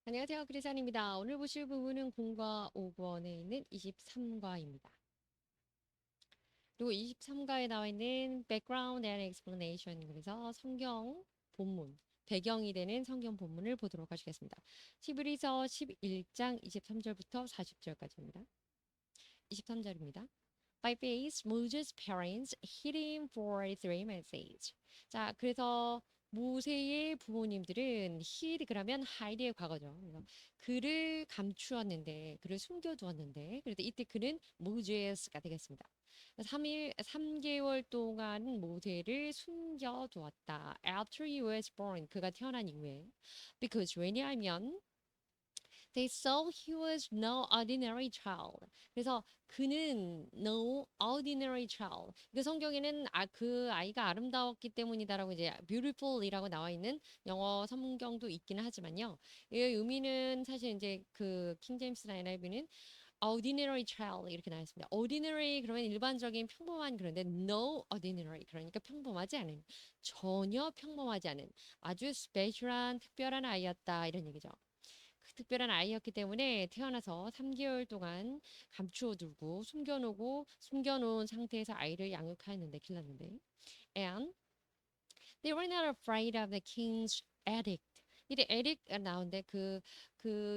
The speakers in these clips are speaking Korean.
안녕하세요. 그리산입니다. 오늘 보실 부분은 공과 5번에 있는 23과입니다. 그리고 23과에 나와 있는 background and explanation. 그래서 성경 본문, 배경이 되는 성경 본문을 보도록 하시겠습니다. 히브리서 11장 23절부터 40절까지입니다. 23절입니다. By faith, Moses' parents hid him for 3 months. 자, 그래서 모세의 부모님들은 hid 그러면 hide의 과거죠. 그래서 그를 감추었는데, 그를 숨겨두었는데, 그래서 이때 그는 Moses가 되겠습니다. 3개월 동안 모세를 숨겨두었다. After he was born, 그가 태어난 이후에. Because 왜냐하면 They saw he was no ordinary child. 그래서 그는 no ordinary child. 그 성경에는 그 아이가 아름다웠기 때문이다라고 이제 beautiful이라고 나와 있는 영어 성경도 있기는 하지만요. 이 의미는 사실 이제 그 킹제임스나 NIV는 ordinary child 이렇게 나와 있습니다. ordinary 그러면 일반적인 평범한 그런데 no ordinary 그러니까 평범하지 않은 전혀 평범하지 않은 아주 스페셜한 특별한 아이였다 이런 얘기죠. 그 특별한 아이였기 때문에 태어나서 3개월 동안 감추어두고 숨겨놓은 상태에서 아이를 양육하였는데 길렀는데 and they were not afraid of the king's edict. 이래 에릭 나오는데 그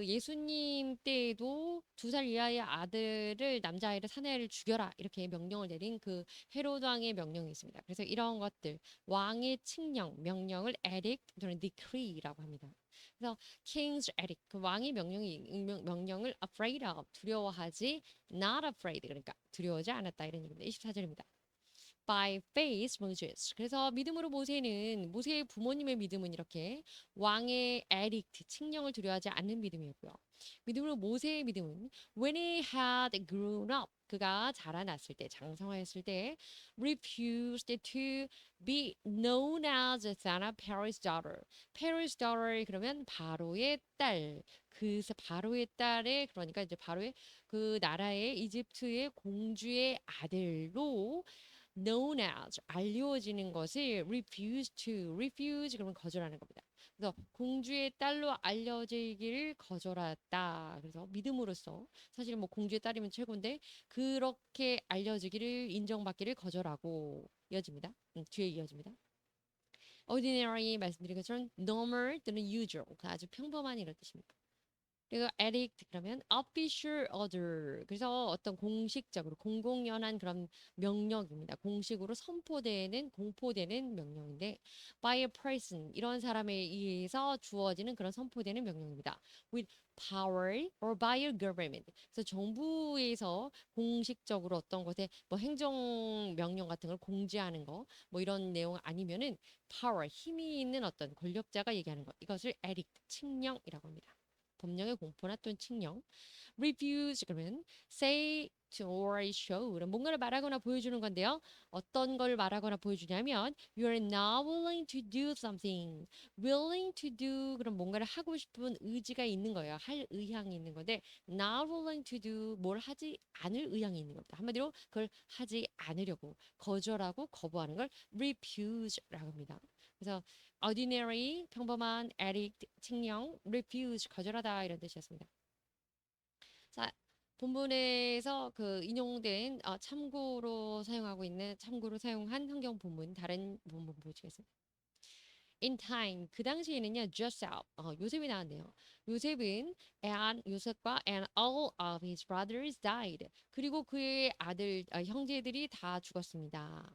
예수님 때에도 2살 이하의 아들을 남자아이를 사내아이를 죽여라 이렇게 명령을 내린 그 헤로드 왕의 명령이 있습니다. 그래서 이런 것들 왕의 칙령 명령을 edict 또는 decree라고 합니다. 그래서 king's edict 그 왕의 명령을 afraid of 두려워하지 not afraid 그러니까 두려워하지 않았다 이런 얘기입니다. 24절입니다. By faith Moses. 그래서 믿음으로 모세의 부모님의 믿음은 이렇게 왕의 edict 칙령을 두려워하지 않는 믿음이었고요. 믿음으로 모세의 믿음은 when he had grown up 그가 자라났을 때 장성하였을 때 refused to be known as a son of Pharaoh's daughter. Pharaoh's daughter 그러면 바로의 딸. 그 바로의 딸의 그러니까 이제 바로의 그 나라의 이집트의 공주의 아들로 known as 알려지는 것을 refuse 그러면 거절하는 겁니다. 그래서 공주의 딸로 알려지기를 거절했다. 그래서 믿음으로써 사실 뭐 공주의 딸이면 최고인데 그렇게 알려지기를 인정받기를 거절하고 이어집니다. 뒤에 이어집니다. ordinary 말씀드린 것처럼 normal 또는 usual 아주 평범한 이런 뜻입니다. 그리고 edict 그러면 official order 그래서 어떤 공식적으로 공공연한 그런 명령입니다. 공식으로 공포되는 명령인데 by a person 이런 사람에 의해서 주어지는 그런 선포되는 명령입니다. with power or by a government 그래서 정부에서 공식적으로 어떤 것에 뭐 행정 명령 같은 걸 공지하는 거 뭐 이런 내용 아니면은 power 힘이 있는 어떤 권력자가 얘기하는 것 이것을 edict 칙령이라고 합니다. 법령의 공포나 또는 칙령. refuse 그러면 say to or show 뭔가를 말하거나 보여주는 건데요. 어떤 걸 말하거나 보여주냐면 you're not willing to do something. willing to do 그럼 뭔가를 하고 싶은 의지가 있는 거예요. 할 의향이 있는 건데 not willing to do 뭘 하지 않을 의향이 있는 겁니다. 한마디로 그걸 하지 않으려고 거절하고 거부하는 걸 refuse라고 합니다. 그래서 ordinary 평범한 addict 칙령 refuse 거절하다 이런 뜻이었습니다. 자, 본문에서 그 인용된 참고로 사용한 성경 본문 다른 본문 보시겠습니다. In time 그 당시에는요 Joseph 요셉이 나왔네요. 요셉과 and all of his brothers died. 그리고 그의 형제들이 다 죽었습니다.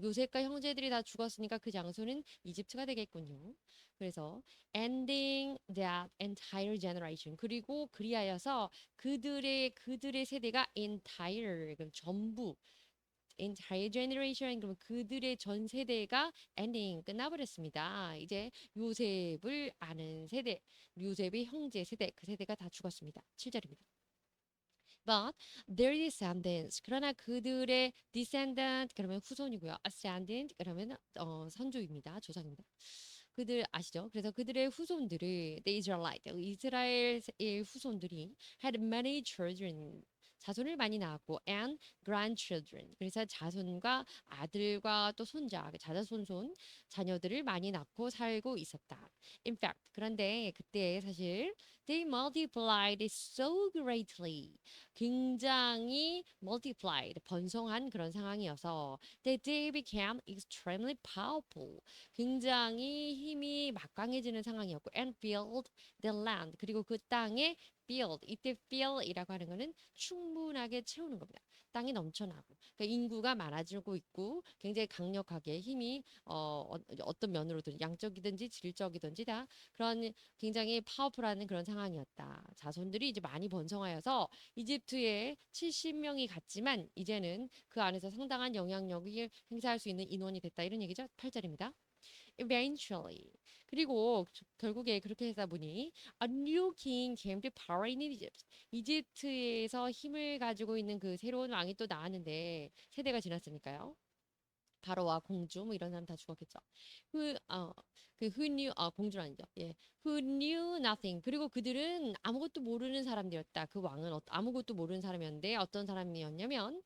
요셉과 형제들이 다 죽었으니까 그 장소는 이집트가 되겠군요. 그래서 ending that entire generation 그리고 그리하여서 그들의 세대가 entire 그럼 전부 entire generation 그러면 그들의 전 세대가 ending 끝나버렸습니다. 이제 요셉을 아는 세대, 요셉의 형제 세대 그 세대가 다 죽었습니다. 7절입니다. But their descendants 그러나 그들의 descendant 그러면 후손이고요. ascendant 그러면 선조입니다. 조상입니다. 그들 아시죠? 그래서 그들의 후손들을 the Israelite 이스라엘의 후손들이 had many children 자손을 많이 낳았고 and grandchildren. 그래서 자손과 아들과 또 손자, 자자손손 자녀들을 많이 낳고 살고 있었다. In fact, 그런데 그때 사실 they multiplied so greatly. 굉장히 multiplied, 번성한 그런 상황이어서 that they became extremely powerful. 굉장히 힘이 막강해지는 상황이었고 and filled the land. 그리고 그 땅에 field, 이때 fill이라고 하는 거는 충분하게 채우는 겁니다. 땅이 넘쳐나고 그러니까 인구가 많아지고 있고 굉장히 강력하게 힘이 어떤 면으로든 양적이든지 질적이든지 다 그런 굉장히 파워풀한 그런 상황이었다. 자손들이 이제 많이 번성하여서 이집트에 70명이 갔지만 이제는 그 안에서 상당한 영향력을 행사할 수 있는 인원이 됐다. 이런 얘기죠. 8절입니다. Eventually. 그리고 결국에 그렇게 하다 보니 a new king came to power in Egypt. 이집트에서 힘을 가지고 있는 그 새로운 왕이 또 나왔는데 세대가 지났으니까요. 바로와 공주 뭐 이런 사람 다 죽었겠죠. 그 who knew 공주는 아니죠. 예. who knew nothing. 그리고 그들은 아무것도 모르는 사람들이었다. 그 왕은 아무것도 모르는 사람이었는데 어떤 사람이었냐면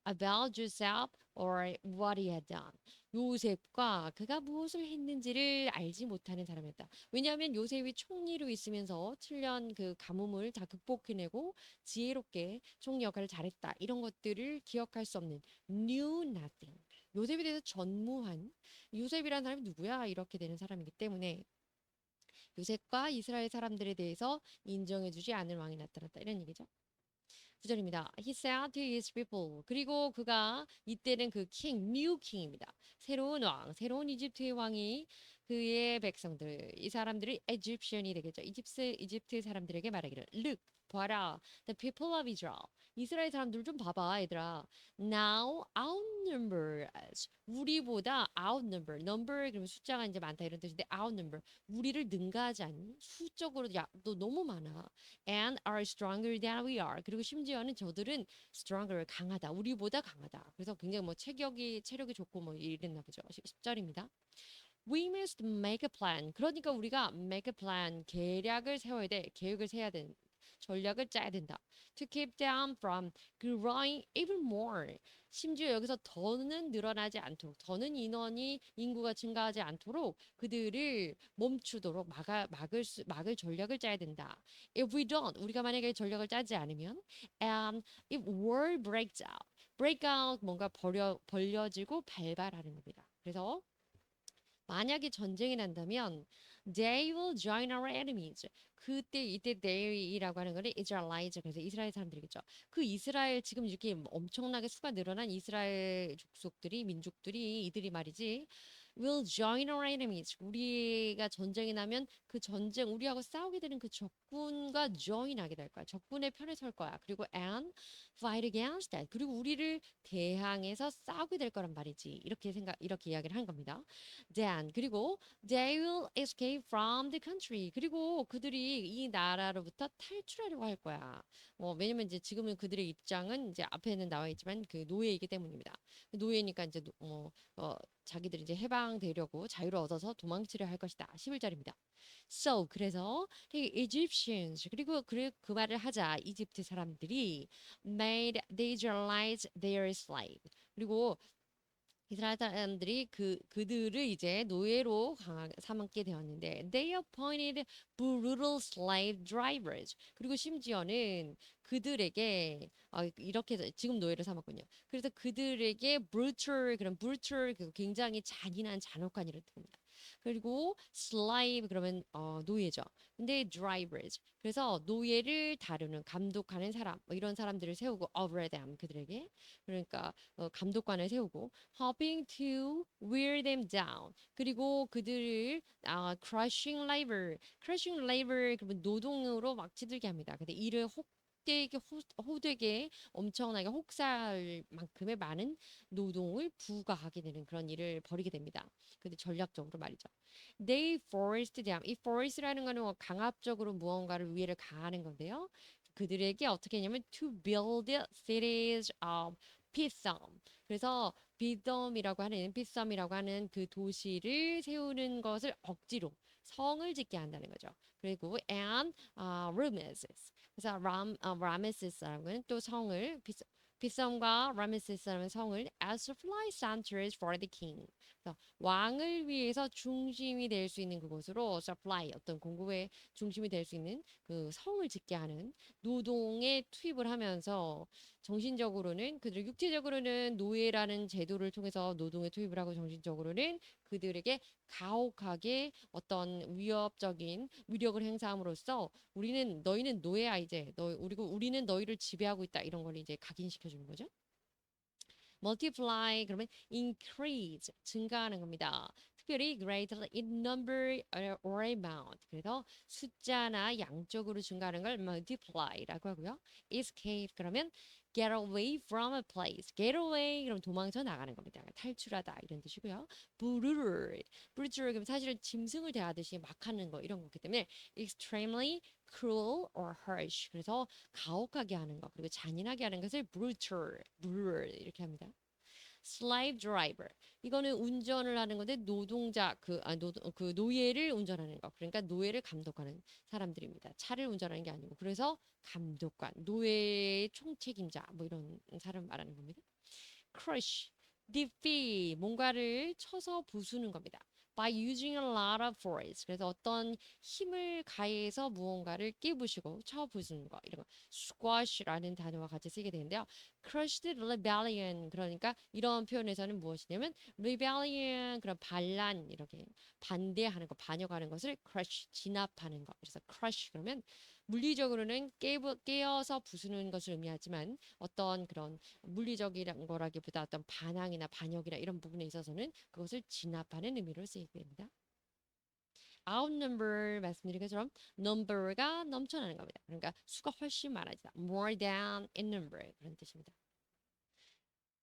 about Joseph or what he had done. 요셉과 그가 무엇을 했는지를 알지 못하는 사람이었다. 왜냐하면 요셉이 총리로 있으면서 7년 그 가뭄을 다 극복해내고 지혜롭게 총리 역할을 잘했다. 이런 것들을 기억할 수 없는 knew nothing. 요셉에 대해서 전무한 요셉이라는 사람이 누구야? 이렇게 되는 사람이기 때문에 요셉과 이스라엘 사람들에 대해서 인정해주지 않을 왕이 나타났다. 이런 얘기죠. 9절입니다. He said to his people. 그리고 그가 이때는 그 king, new king입니다. 새로운 왕, 새로운 이집트의 왕이 그의 백성들, 이 사람들이 Egyptian이 되겠죠. 이집트 사람들에게 말하기를 Look, 봐라, the people of Israel. 이스라엘 사람들 좀 봐봐, 얘들아. Now outnumber us. 우리보다 outnumber, number 그러면 숫자가 이제 많다 이런 뜻인데 outnumber, 우리를 능가하지 않는 수적으로 너 너무 많아. And are stronger than we are. 그리고 심지어는 저들은 stronger 강하다. 우리보다 강하다. 그래서 굉장히 뭐 체력이 좋고 뭐 이랬나 보죠. 10절입니다. We must make a plan. 그러니까 우리가 make a plan. 계략을 세워야 돼. 계획을 세야 돼. 전략을 짜야 된다. To keep them from growing even more. 심지어 여기서 더는 늘어나지 않도록, 더는 인구가 증가하지 않도록 그들을 멈추도록 막을 전략을 짜야 된다. If we don't, 우리가 만약에 전략을 짜지 않으면, and if war breaks out, break out 뭔가 벌려지고 발발하는 겁니다. 그래서 만약에 전쟁이 난다면 they will join our enemies. 이때 they이라고 하는 거는 Israelites. 그래서 이스라엘 사람들이겠죠. 그 이스라엘 지금 이렇게 엄청나게 수가 늘어난 이스라엘 민족들이 이들이 말이지 will join our enemies. 우리가 전쟁이 나면 그 전쟁 우리하고 싸우게 되는 그 적군과 join하게 될 거야. 적군의 편에 설 거야. 그리고 and fight against that. 그리고 우리를 대항해서 싸우게 될 거란 말이지. 이렇게 이야기를 한 겁니다. Then 그리고 they will escape from the country. 그리고 그들이 이 나라로부터 탈출하려고 할 거야. 왜냐면 이제 지금은 그들의 입장은 이제 앞에는 나와 있지만 그 노예이기 때문입니다. 노예니까 이제 자기들이 이제 해방되려고 자유를 얻어서 도망치려 할 것이다. 11절입니다. So 그래서 the Egyptians 그리고 그 말을 하자 이집트 사람들이 made the Israelites their slave. 그리고 이스라엘 사람들이 그들을 이제 노예로 삼게 되었는데 they appointed brutal slave drivers. 그리고 심지어는 그들에게 이렇게 지금 노예를 삼았군요. 그래서 그들에게 brutal 굉장히 잔인한 잔혹한 일을 합니다. 그리고 slave 그러면 노예죠. 근데 drivers 그래서 노예를 다루는 감독하는 사람 뭐 이런 사람들을 세우고 over them 그들에게 그러니까 감독관을 세우고 hoping to wear them down 그리고 그들을 crushing labor 그러면 노동으로 막 치들게 합니다. 근데 이를 호되게 엄청나게 혹사할 만큼의 많은 노동을 부과하게 되는 그런 일을 벌이게 됩니다. 근데 전략적으로 말이죠. They forced them. 이 force라는 거는 강압적으로 무언가를 위해를 가하는 건데요. 그들에게 어떻게 했냐면 to build cities of Pithom. 그래서 Pithom이라고 하는 그 도시를 세우는 것을 억지로 성을 짓게 한다는 거죠. 그리고 and Rameses. 그래서 라메세스라는 또 성을 비썸과 라메세스라는 성을 as supply centers for the king. 그래서 왕을 위해서 중심이 될 수 있는 그곳으로 supply 어떤 공급의 중심이 될 수 있는 그 성을 짓게 하는 노동에 투입을 하면서 정신적으로는 그들 육체적으로는 노예라는 제도를 통해서 노동에 투입을 하고 정신적으로는 그들에게 가혹하게 어떤 위협적인 위력을 행사함으로써 우리는 너희는 노예야 이제 우리는 너희를 지배하고 있다 이런 걸 이제 각인시켜 주는 거죠. multiply 그러면 increase 증가하는 겁니다. 특별히 greater in number or amount. 그래서 숫자나 양적으로 증가하는 걸 multiply라고 하고요. escape 그러면 get away from a place. get away 그럼 도망쳐 나가는 겁니다. 탈출하다 이런 뜻이고요. brutal brutal 그럼 사실은 짐승을 대하듯이 막 하는 거 이런 거기 때문에 extremely cruel or harsh. 그래서 가혹하게 하는 거 그리고 잔인하게 하는 것을 brutal 이렇게 합니다. slave driver 이거는 운전을 하는 건데 노동자 그 노예를 운전하는 거 그러니까 노예를 감독하는 사람들입니다. 차를 운전하는 게 아니고 그래서 감독관 노예의 총책임자 뭐 이런 사람 말하는 겁니다. crush, defeat 뭔가를 쳐서 부수는 겁니다. by using a lot of force. 그래서 어떤 힘을 가해서 무언가를 깨부시고 쳐 부수는 거 이런 거 squash라는 단어와 같이 쓰게 되는데요. crushed rebellion 그러니까 이런 표현에서는 무엇이냐면 rebellion 그런 반란 이렇게 반대하는 거 반역하는 것을 crush 진압하는 거. 그래서 crush 그러면 물리적으로는 깨어서 부수는 것을 의미하지만 어떤 그런 물리적이란 거라기보다 어떤 반항이나 반역이나 이런 부분에 있어서는 그것을 진압하는 의미로 쓰이게 됩니다. outnumber 말씀드린 것처럼 number가 넘쳐나는 겁니다. 그러니까 수가 훨씬 많아지다. more than in number 그런 뜻입니다.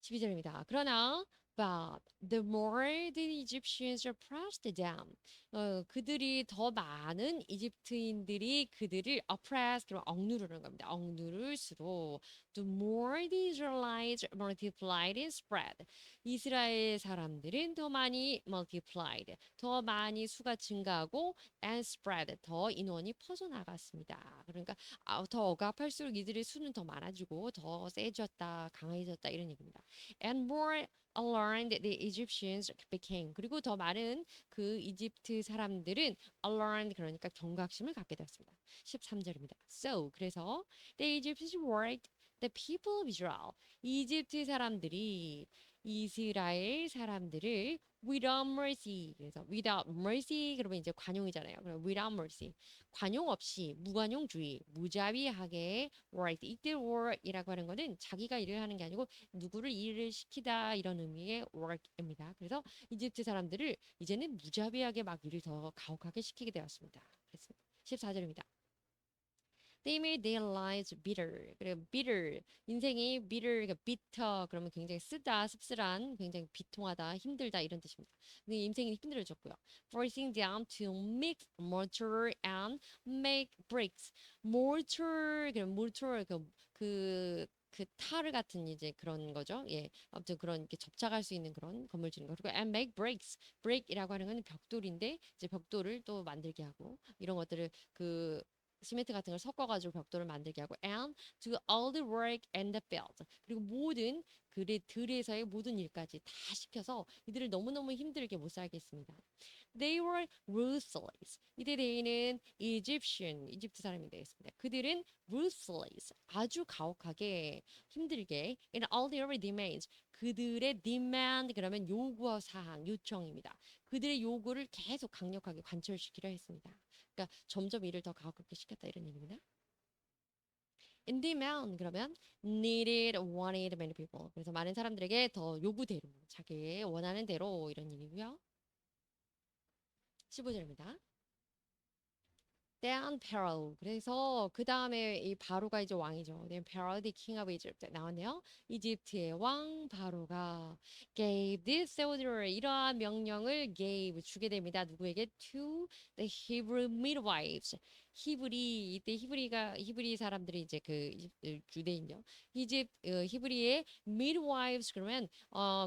12절입니다. 그러나 but the more the Egyptians oppressed them 그들이 더 많은 이집트인들이 그들을 oppress 그럼 억누르는 겁니다. 억누를수록 the more the Israelites multiplied and spread 이스라엘 사람들은 더 많이 multiplied 더 많이 수가 증가하고 and spread 더 인원이 퍼져나갔습니다. 그러니까 더 억압할수록 이들의 수는 더 많아지고 더 세졌다 강해졌다 이런 얘기입니다. And more alarmed the Egyptians became. 그리고 더 많은 그 이집트 사람들은 alarmed 그러니까 경각심을 갖게 되었습니다. 13절입니다. So 그래서 the Egyptians worried the people of Israel. 이집트 사람들이 이스라엘 사람들을 without mercy. 그래서 without mercy 그러면 이제 관용이잖아요. 그럼 without mercy. 관용 없이 무관용주의, 무자비하게 worked. 이때 work이라고 하는 거는 자기가 일을 하는 게 아니고 누구를 일을 시키다 이런 의미의 work입니다. 그래서 이집트 사람들을 이제는 무자비하게 막 일을 더 가혹하게 시키게 되었습니다. 그랬습니다. 14절입니다. They made their lives bitter. 그래, bitter. 인생이 bitter, 그러니까 bitter. 그러면 굉장히 쓰다, 씁쓸한, 굉장히 비통하다, 힘들다 이런 뜻입니다. 근데 인생이 힘들어졌고요. Forcing them to mix mortar and make bricks. mortar, 그럼 mortar 그 타르 같은 이제 그런 거죠. 예, 아무튼 그런 이렇게 접착할 수 있는 그런 건물 짓는 거. 그리고 and make bricks. break이라고 하는 건 벽돌인데 이제 벽돌을 또 만들게 하고 이런 것들을 그 시멘트 같은 걸 섞어가지고 벽돌을 만들게 하고 and do all the work in the field 그리고 모든 들에서의 모든 일까지 다 시켜서 이들을 너무너무 힘들게 못 살게 했습니다. They were ruthless. 이때 대인은 이집트 사람이 되겠습니다. 그들은 ruthless. 아주 가혹하게 힘들게 in all their demands. 그들의 demand 그러면 요구 사항, 요청입니다. 그들의 요구를 계속 강력하게 관철시키려 했습니다. 그러니까 점점 일을 더 가혹하게 시켰다 이런 얘기입니다. In demand 그러면 needed, wanted many people. 그래서 많은 사람들에게 더 요구대로, 자기 원하는 대로 이런 얘기고요. 15절입니다. Then Pharaoh. 그래서 그 다음에 이 바로가 이제 왕이죠. Then Pharaoh, the king of Egypt 나왔네요. 이집트의 왕 바로가 gave this order 이러한 명령을 gave 주게 됩니다. 누구에게? To the Hebrew midwives. 이때 히브리 사람들이 이제 주대인요. 히브리의 midwives 그러면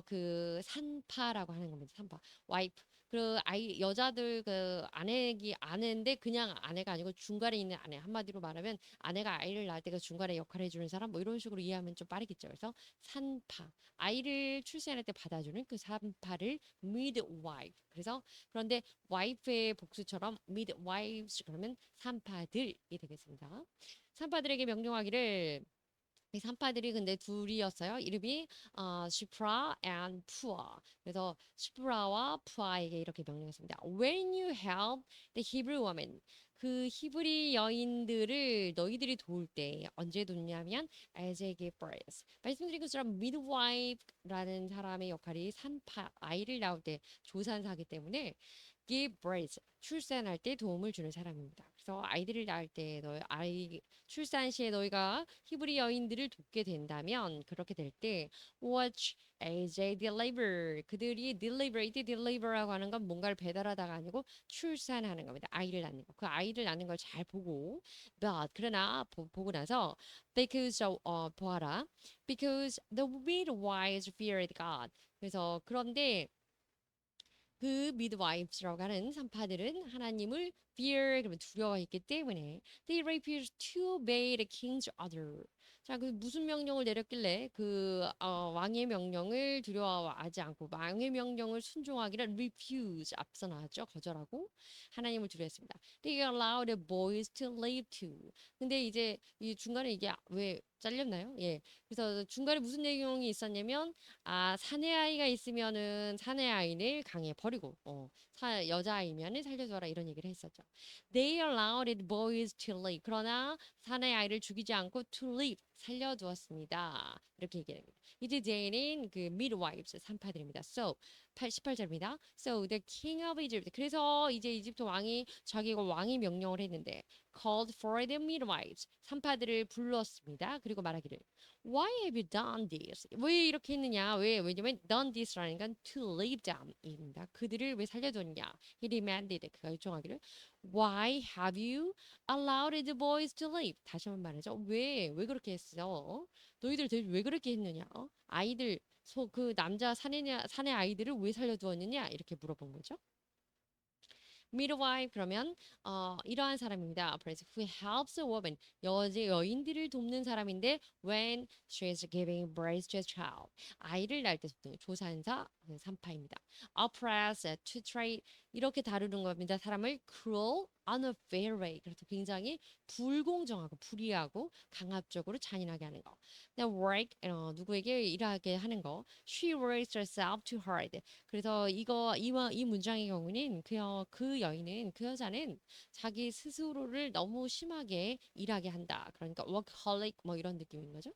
그 산파라고 하는 겁니다. 산파. 와이프. 그 아이 여자들 그 아내인데 그냥 아내가 아니고 중간에 있는 아내 한마디로 말하면 아내가 아이를 낳을 때 그 중간에 역할을 해주는 사람 뭐 이런 식으로 이해하면 좀 빠르겠죠. 그래서 산파 아이를 출산할 때 받아주는 그 산파를 midwife. 그래서 그런데 wife의 복수처럼 midwives 그러면 산파들이 되겠습니다. 산파들에게 명령하기를 이 산파들이 근데 둘이었어요. 이름이 시프라 and 푸아. 그래서 시프라와 푸아에게 이렇게 명령했습니다. When you help the Hebrew woman, 그 히브리 여인들을 너희들이 도울 때 언제 돕냐면 as a give birth. 말씀드린 것처럼 midwife라는 사람의 역할이 산파 아이를 낳을 때 조산사기 때문에 give birth 출산할 때 도움을 주는 사람입니다. 그래서 아이들을 낳을 때 너희 아이 출산 시에 너희가 히브리 여인들을 돕게 된다면 그렇게 될 때 watch as they deliver 그들이 deliver라고 하는 건 뭔가를 배달하다가 아니고 출산하는 겁니다. 아이를 낳는 거. 그 아이를 낳는 걸 잘 보고 but 그러나 보고 나서 because 보아라 because the midwives feared God 그래서 그런데 그 midwives라고 하는 산파들은 하나님을 fear 그러면 두려워했기 때문에 they refused to obey the king's order. 자, 그 무슨 명령을 내렸길래 그 왕의 명령을 두려워하지 않고 왕의 명령을 순종하기를 refuse 앞서 나왔죠. 거절하고 하나님을 두려워했습니다. They allowed the boys to live too. 근데 이제 이 중간에 이게 왜 잘렸나요? 예. 그래서 중간에 무슨 내용이 있었냐면 사내 아이가 있으면은 사내 아이를 강에 버리고, 여자아이면은 살려줘라 이런 얘기를 했었죠. They allowed boys to live. 그러나 사내 아이를 죽이지 않고 to live 살려두었습니다. 이렇게 얘기합니다. 이제 제인은 그 midwives 산파들입니다. So 18절입니다. So the king of Egypt. 그래서 이제 이집트 왕이 자기가 왕이 명령을 했는데 called for the midwives 산파들을 불렀습니다. 그리고 말하기를 Why have you done this? 왜 이렇게 했느냐? 왜냐면 done this라는 건 to leave them입니다. 그들을 왜 살려줬냐? He demanded. 그가 요청하기를 Why have you allowed the boys to leave? 다시 한번 말하죠. 왜 그렇게 했어? 너희들 왜 그렇게 했느냐? 아이들 그 남자 사내 아이들을 왜 살려두었느냐? 이렇게 물어본 거죠. midwife 그러면 이러한 사람입니다. 그래서 who helps a woman 여인들을 돕는 사람인데 when she is giving birth to a child 아이를 낳을 때 돕는 조산사 산파입니다. oppress, to treat 이렇게 다루는 겁니다. 사람을 cruel, unfair way 그래서 굉장히 불공정하고 불의하고 강압적으로 잔인하게 하는 거. work 누구에게 일하게 하는 거. She works herself too hard. 그래서 이 문장의 경우는 그 여인은 그 여자는 자기 스스로를 너무 심하게 일하게 한다. 그러니까 workaholic 뭐 이런 느낌인 거죠.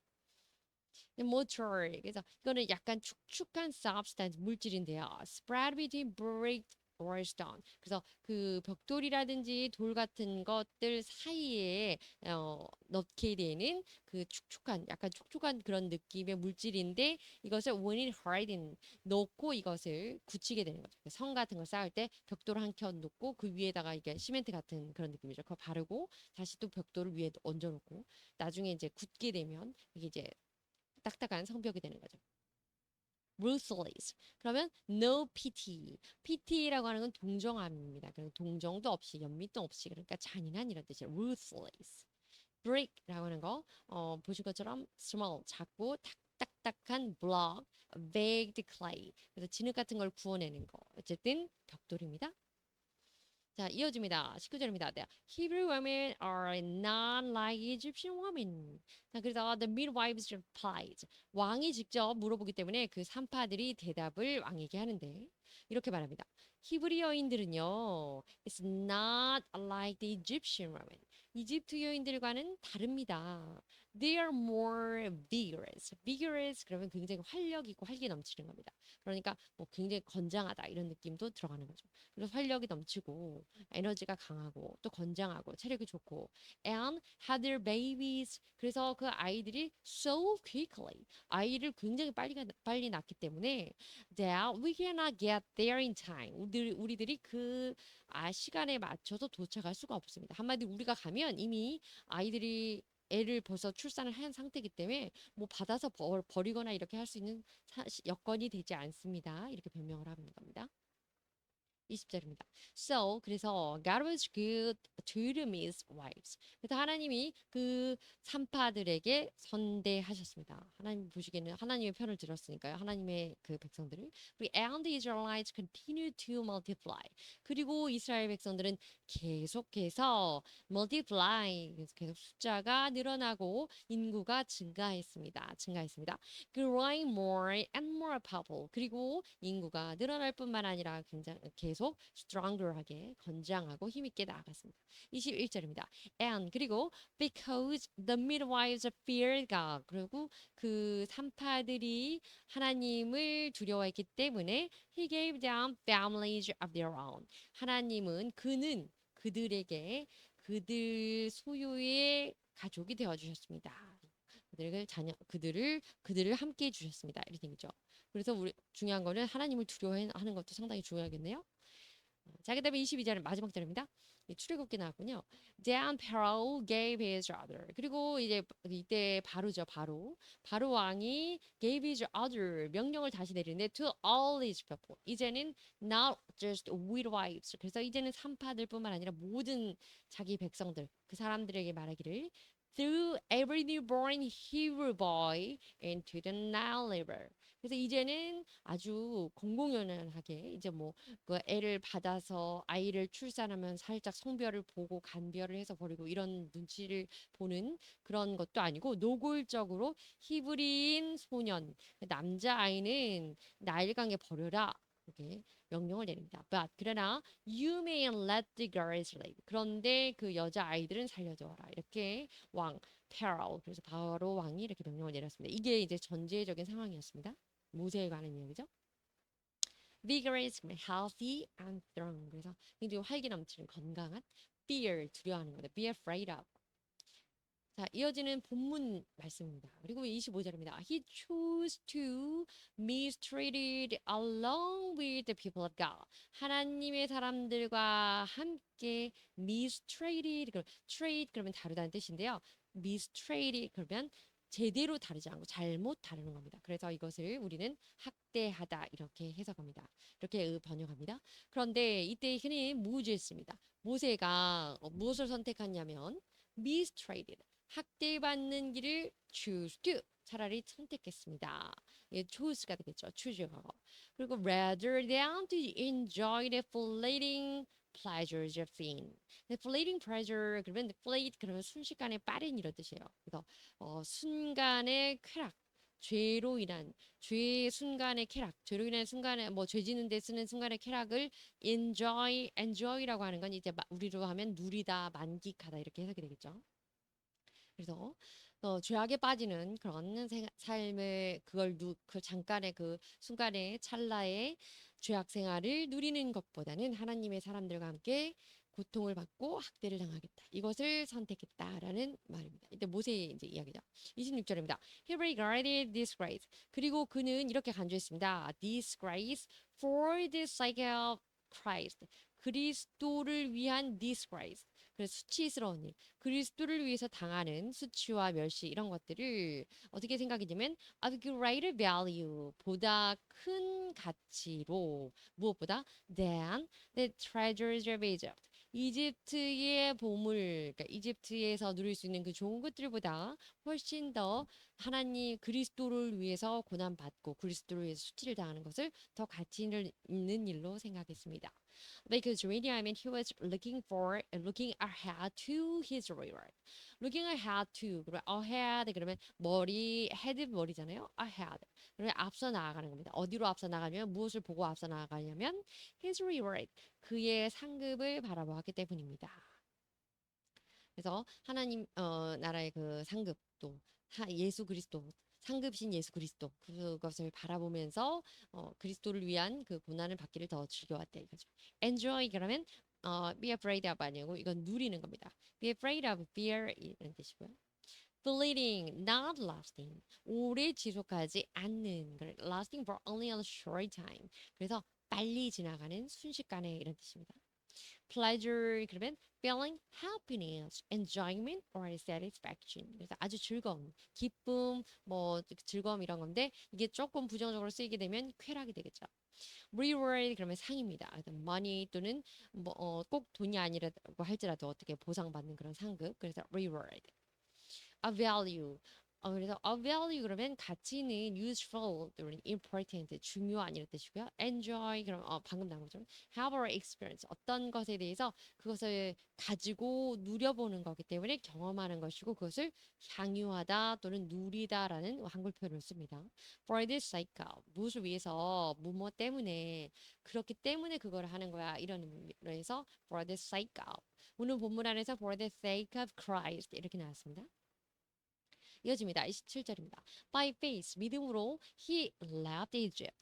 motor 그래서 이거는 약간 축축한 substance 물질인데요. spread between brick or stone. 그래서 그 벽돌이라든지 돌 같은 것들 사이에 넣게 되는 그 약간 촉촉한 그런 느낌의 물질인데 이것을 when it harden 넣고 이것을 굳히게 되는 거죠. 성 같은 거 쌓을 때 벽돌 한 켠 놓고 그 위에다가 이게 시멘트 같은 그런 느낌이죠. 그거 바르고 다시 또 벽돌을 위에 얹어놓고 나중에 이제 굳게 되면 이게 이제 딱딱한 성벽이 되는 거죠. ruthless. 그러면 no pity. pity라고 하는 건 동정함입니다. 그럼 동정도 없이 연민도 없이 그러니까 잔인한 이런 뜻이에요. ruthless. brick라고 하는 거 보신 것처럼 small 작고 딱딱한 block, baked clay. 그래서 진흙 같은 걸 구워내는 거. 어쨌든 벽돌입니다. 자, 이어집니다. 19절입니다. The Hebrew women are not like Egyptian women. 자, 그래서 the midwives replied. 왕이 직접 물어보기 때문에 그 산파들이 대답을 왕에게 하는데 이렇게 말합니다. 히브리 여인들은요, it's not like the Egyptian women. 이집트 여인들과는 다릅니다. They are more vigorous. vigorous 그러면 굉장히 활력 있고 활기 넘치는 겁니다. 그러니까 뭐 굉장히 건장하다 이런 느낌도 들어가는 거죠. 그래서 활력이 넘치고 에너지가 강하고 또 건장하고 체력이 좋고 and had their babies 그래서 그 아이들이 so quickly 아이를 굉장히 빨리 낳기 때문에 that we cannot get there in time 우리들이 그 시간에 맞춰서 도착할 수가 없습니다. 한마디로 우리가 가면 이미 아이들이 애를 벌써 출산을 한 상태이기 때문에 뭐 받아서 버리거나 이렇게 할 수 있는 여건이 되지 않습니다. 이렇게 변명을 하는 겁니다. 20절입니다. So, 그래서 God was good to the midwives. 그래서 하나님이 그 산파들에게 선대하셨습니다. 하나님 보시기에는 하나님의 편을 들었으니까요. 하나님의 그 백성들을. 그리고 and the Israelites continued to multiply. 그리고 이스라엘 백성들은 계속해서 multiply, 계속 숫자가 늘어나고 인구가 증가했습니다. growing more and more powerful. 그리고 인구가 늘어날 뿐만 아니라 굉장히 계속 stronger하게 건장하고 힘있게 나아갔습니다. 21절입니다. And 그리고 because the midwives feared God. 그리고 그 산파들이 하나님을 두려워했기 때문에 he gave them families of their own. 하나님은 그는 그들에게 그들 소유의 가족이 되어 주셨습니다. 그들을 함께 해 주셨습니다. 이렇게 얘기죠. 그래서 우리 중요한 거는 하나님을 두려워하는 것도 상당히 중요하겠네요. 자, 그다음에 22절 마지막 절입니다. 출애굽기 나왔군요. Then Pharaoh gave his order. 그리고 이제 이때 바로죠, 바로 왕이 gave his order 명령을 다시 내리는데 to all his people. 이제는 not just midwives. 그래서 이제는 산파들뿐만 아니라 모든 자기 백성들, 그 사람들에게 말하기를 threw every newborn Hebrew boy into the Nile River. 그래서 이제는 아주 공공연하게 이제 뭐 그 애를 받아서 아이를 출산하면 살짝 성별을 보고 간별을 해서 버리고 이런 눈치를 보는 그런 것도 아니고 노골적으로 히브리인 소년 남자 아이는 나일강에 버려라 이렇게 명령을 내립니다. But 그러나 you may let the girls live. 그런데 그 여자 아이들은 살려줘라. 이렇게 왕 페라오 그래서 바로 왕이 이렇게 명령을 내렸습니다. 이게 이제 전제적인 상황이었습니다. 모세에 관한 이야기죠. vigorous, healthy and strong. 그래서 굉장히 활기 넘치는 건강한 fear, 두려워하는 거다. be afraid of. 자, 이어지는 본문 말씀입니다. 그리고 25절입니다. He chose to mistreated along with the people of God. 하나님의 사람들과 함께 mistreated, treat 그러면 다르다는 뜻인데요. mistreated 그러면 제대로 다르지 않고 잘못 다루는 겁니다. 그래서 이것을 우리는 학대하다 이렇게 해석합니다. 이렇게 번역합니다. 그런데 이때 흔히 무죄했습니다. 모세가 무엇을 선택했냐면 mistreated 학대받는 길을 choose to 차라리 선택했습니다. 예, choose가 되겠죠. choose가. 그리고 rather than to enjoy the fleeting pleasures of sin. fleeting pleasure 그러면 fleet 그러면 순식간에 빠른 이런 뜻이에요. 그래서 순간의 쾌락 죄의 순간의 쾌락, 죄로 인한 순간에 뭐 죄 지는 데 쓰는 순간의 쾌락을 enjoy라고 하는 건 이제 우리로 하면 누리다, 만끽하다 이렇게 해석이 되겠죠. 그래서 죄악에 빠지는 그런 삶의 그 잠깐의 그 순간의 찰나의 죄악 생활을 누리는 것보다는 하나님의 사람들과 함께 고통을 받고 학대를 당하겠다. 이것을 선택했다라는 말입니다. 이때 모세의 이제 이야기죠. 26절입니다. He regarded disgrace. 그리고 그는 이렇게 간주했습니다. Disgrace for the sake of Christ. 그리스도를 위한 disgrace. 그래서 수치스러운 일. 그리스도를 위해서 당하는 수치와 멸시 이런 것들을 어떻게 생각이냐면 of greater value 보다 큰 가치로 무엇보다 than the treasures of Egypt 이집트의 보물, 그러니까 이집트에서 누릴 수 있는 그 좋은 것들보다 훨씬 더 하나님 그리스도를 위해서 고난받고 그리스도를 위해서 수치를 당하는 것을 더 가치 있는 일로 생각했습니다. Because really, I mean, he was looking ahead to his reward. Looking ahead to, 그러면 ahead, 그러면 head 머리잖아요. ahead. 그러면 앞서 나아가는 겁니다. 어디로 앞서 나가냐면, 무엇을 보고 앞서 나아가냐면, his reward. 그의 상급을 바라보았기 때문입니다. 그래서 하나님, 나라의 그 상급, 또, 예수 그리스도, 상급신 예수 그리스도 그것을 바라보면서 그리스도를 위한 그 고난을 받기를 더 즐겨왔다 이거죠. Enjoy 그러면 be afraid of 아니고 이건 누리는 겁니다. Be afraid of fear 이런 뜻이고요. Fleeting, not lasting. 오래 지속하지 않는. Lasting for only a short time. 그래서 빨리 지나가는 순식간에 이런 뜻입니다. pleasure 그러면 feeling happiness, enjoyment or satisfaction. 그래서 아주 즐거움, 기쁨, 뭐 즐거움 이런 건데 이게 조금 부정적으로 쓰이게 되면 쾌락이 되겠죠. reward 그러면 상입니다. 그래서 money 또는 꼭 돈이 아니라고 할지라도 어떻게 보상받는 그런 상급. 그래서 reward. a value. 그래서 a value 그러면 가치는 useful 또는 important 중요한 이런 뜻이고요. enjoy 그럼 방금 나온 것처럼 have a experience 어떤 것에 대해서 그것을 가지고 누려보는 거기 때문에 경험하는 것이고 그것을 향유하다 또는 누리다라는 한글 표현을 씁니다. for this sake of 무엇을 위해서 무엇 때문에 그렇기 때문에 그걸 하는 거야 이런 의미에서 for the sake of 오늘 본문 안에서 for the sake of Christ 이렇게 나왔습니다. 이어집니다. 27절입니다. By faith, 믿음으로 he left Egypt.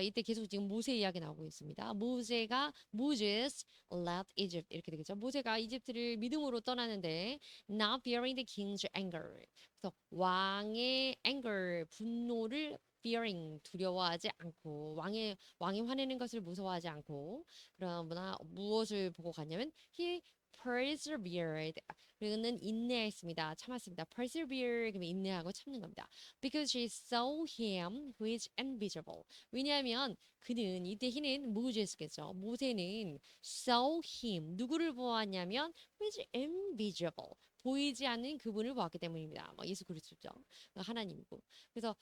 이때 계속 지금 모세 이야기 나오고 있습니다. Moses left Egypt 이렇게 되겠죠. 모세가 이집트를 믿음으로 떠나는데 not fearing the king's anger. 그래서 왕의 anger 분노를 fearing 두려워하지 않고 왕이 화내는 것을 무서워하지 않고 그러나 무엇을 보고 갔냐면 he persevered 그는 인내했습니다. 참았습니다. persevere 그러면 인내하고 참는 겁니다. Because she saw him who is invisible. 왜냐하면 그는 이때 he는 모세였겠죠. 모세는 saw him 누구를 보았냐면 who is invisible. 보이지 않는 그분을 보았기 때문입니다. 예수 그리스도죠. 하나님이고. 그래서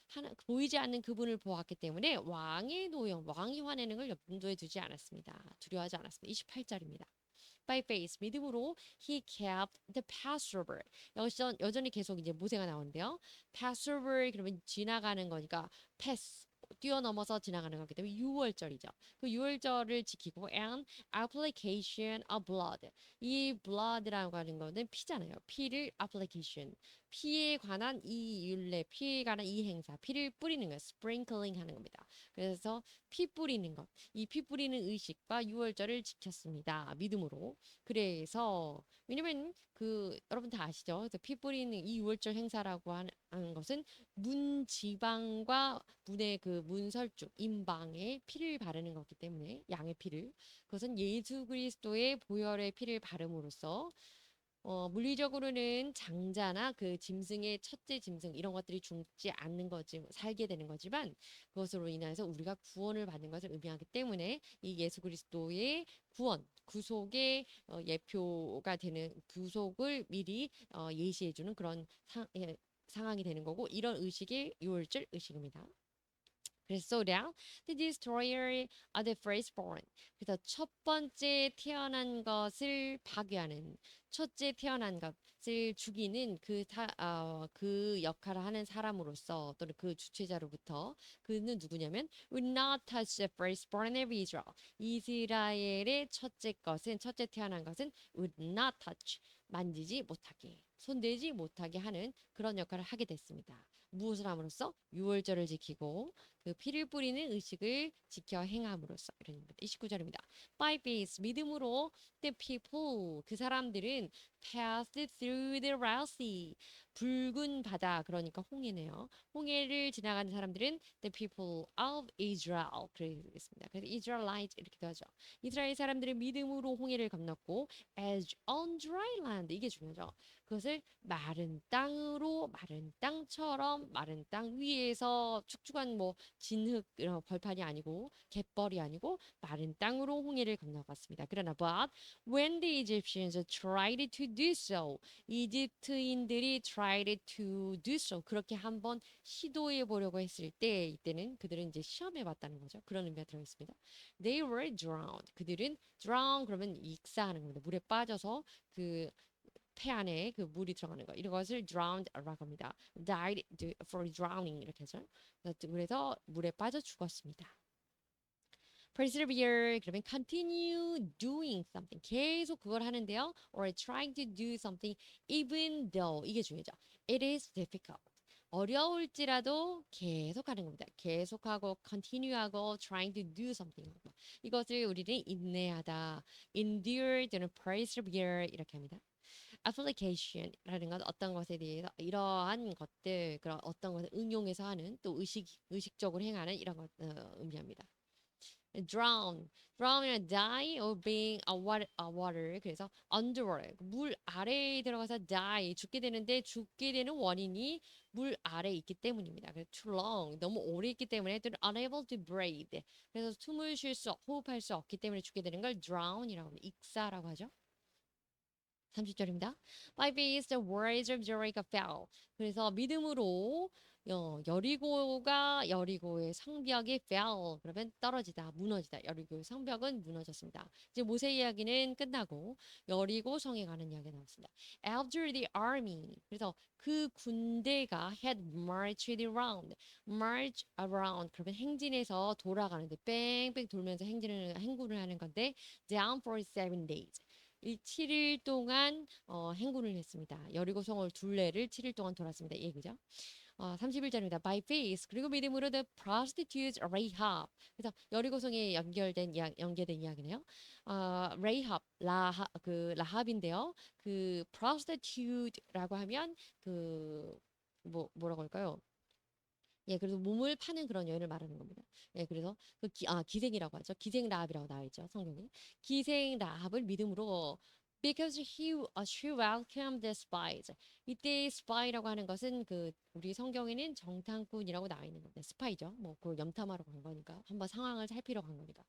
보이지 않는 그분을 보았기 때문에 왕의 노여, 왕이 화내는 걸 염두에 두지 않았습니다. 두려워하지 않았습니다. 28절입니다. By faith 믿음으로 he kept the Passover. 여전히 계속 이제 모세가 나오는데요. Passover 그러면 지나가는 거니까 pass 뛰어넘어서 지나가는 거기 때문에 유월절이죠. 그 유월절을 지키고 and application of blood. 이 blood라고 하는 거는 피잖아요. 피를 application. 피에 관한 이 율례, 피에 관한 이 행사, 피를 뿌리는 거, sprinkling 하는 겁니다. 그래서 피 뿌리는 것, 이 피 뿌리는 의식과 유월절을 지켰습니다. 믿음으로. 그래서 왜냐면 여러분 다 아시죠? 그래서 피 뿌리는 이 유월절 행사라고 하는 것은 문지방과 문의 문설주, 임방에 피를 바르는 거기 때문에 양의 피를 그것은 예수 그리스도의 보혈의 피를 바름으로써 물리적으로는 장자나 그 짐승의 첫째 짐승 이런 것들이 죽지 않는 거지 살게 되는 거지만 그것으로 인해서 우리가 구원을 받는 것을 의미하기 때문에 이 예수 그리스도의 구원, 구속의 예표가 되는 구속을 미리 예시해 주는 그런 상황이 되는 거고 이런 의식이 유월절 의식입니다. 그래서 now the destroyer of the firstborn. 그래서 첫 번째 태어난 것을 파괴하는 첫째 태어난 것을 죽이는 그 역할을 하는 사람으로서 또는 그 주체자로부터 그는 누구냐면 will not touch the firstborn of Israel. 이스라엘의 첫째 태어난 것은 will not touch 만지지 못하게 손대지 못하게 하는 그런 역할을 하게 됐습니다. 무엇을 함으로써 유월절을 지키고 그 피를 뿌리는 의식을 지켜 행함으로써 이런 겁니다. 29절입니다. By faith 믿음으로 the people 그 사람들은 passed through the Red Sea 붉은 바다 그러니까 홍해네요. 홍해를 지나가는 사람들은 the people of Israel 그러겠습니다. 그래서 Israelites 이렇게도 하죠. 이스라엘 사람들은 믿음으로 홍해를 건넜고 as on dry land 이게 중요하죠. 그것을 마른 땅처럼 마른 땅 위에서 축축한 진흙 벌판이 아니고 갯벌이 아니고 마른 땅으로 홍해를 건너갔습니다. 그러나 but when the Egyptians tried to do so 이집트인들이 tried to do so 그렇게 한번 시도해 보려고 했을 때 이때는 그들은 이제 시험해 봤다는 거죠. 그런 의미가 들어 있습니다. They were drowned. 그들은 drown 그러면 익사하는 겁니다. 물에 빠져서 폐 안에 물이 들어가는 거 이것을 drowned라고 합니다. died for drowning 이렇게 하죠. 그래서 물에 빠져 죽었습니다. persevere 그러면 continue doing something 계속 그걸 하는데요. or trying to do something even though 이게 중요하죠. it is difficult. 어려울지라도 계속하는 겁니다. 계속하고 continue하고 trying to do something 이것을 우리는 인내하다, endure 또는 persevere 이렇게 합니다. application라는 건 어떤 것에 대해서 이러한 것들 그런 어떤 것을 응용해서 하는 또 의식적으로 행하는 이런 것 의미합니다. drown. drown이란 die or being a water. 그래서 underwater. 물 아래에 들어가서 die. 죽게 되는데 죽게 되는 원인이 물 아래에 있기 때문입니다. 그래서 too long. 너무 오래 있기 때문에 they're unable to breathe. 그래서 숨을 쉴 수, 호흡할 수 없기 때문에 죽게 되는 걸 drown이라고 합니다. 익사라고 하죠. 30절입니다. By faith the words of Jericho fell. 그래서 믿음으로 여리고의 성벽이 fell. 그러면 떨어지다, 무너지다. 여리고의 성벽은 무너졌습니다. 이제 모세 이야기는 끝나고 여리고 성에 가는 이야기가 나왔습니다. After the army. 그래서 그 군대가 had marched around. march around. 그러면 행진해서 돌아가는데 뺑뺑 돌면서 행군을 하는 건데 down for 7 days. 이 7일 동안 행군을 했습니다. 여리고성을 둘레를 7일 동안 돌았습니다. 이 얘기죠. 31절입니다. By faith 그리고 믿음으로 the prostitute Rahab. 그래서 여리고성에 연계된 이야기네요. Rahab 라합인데요. 그 prostitute라고 하면 그 뭐라고 할까요? 예, 그래서 몸을 파는 그런 여인을 말하는 겁니다. 예, 그래서 기생이라고 하죠. 기생 라합이라고 나와 있죠, 성경에. 기생 라합을 믿음으로 because she welcomed the spies. 이때 spy라고 하는 것은 우리 성경에는 정탐꾼이라고 나와 있는 겁니다. 스파이죠. 뭐 그걸 염탐하러 간 거니까 한번 상황을 살피러 간 거니까.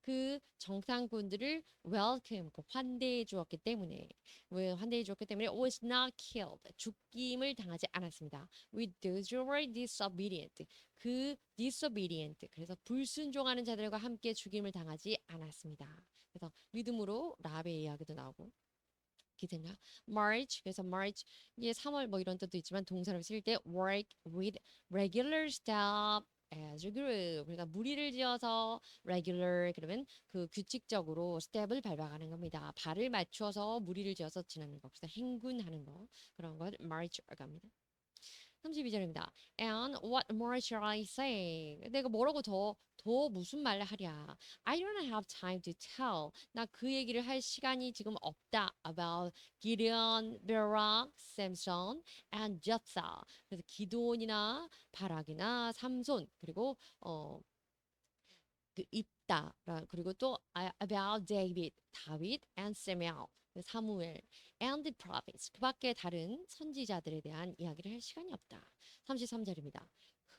그 정탐꾼들을 welcome 환대해 주었기 때문에 왜 환대해 주었기 때문에 was not killed. 죽임을 당하지 않았습니다. with those who were disobedient. 그 disobedient 그래서 불순종하는 자들과 함께 죽임을 당하지 않았습니다. 그래서 믿음으로 라합의 이야기도 나오고 기생라 march 그래서 march 이게 3월 뭐 이런 뜻도 있지만 동사를 쓸 때 work with regular step as a group 그러니까 무리를 지어서 regular 그러면 그 규칙적으로 스텝을 밟아가는 겁니다. 발을 맞춰서 무리를 지어서 지나는 거 그래서 행군하는 거 그런 걸 march라고 합니다. 32절입니다. And what more shall I say? 내가 뭐라고 더 무슨 말을 하랴? I don't have time to tell. 나 그 얘기를 할 시간이 지금 없다. About Gideon, Barak, Samson, and Jephthah. 그래서 기도원이나 바락이나 삼손 그리고 있다. 그리고 또 about David, 다윗 and Samuel, 사무엘 and the prophets. 그 밖에 다른 선지자들에 대한 이야기를 할 시간이 없다. 33절입니다.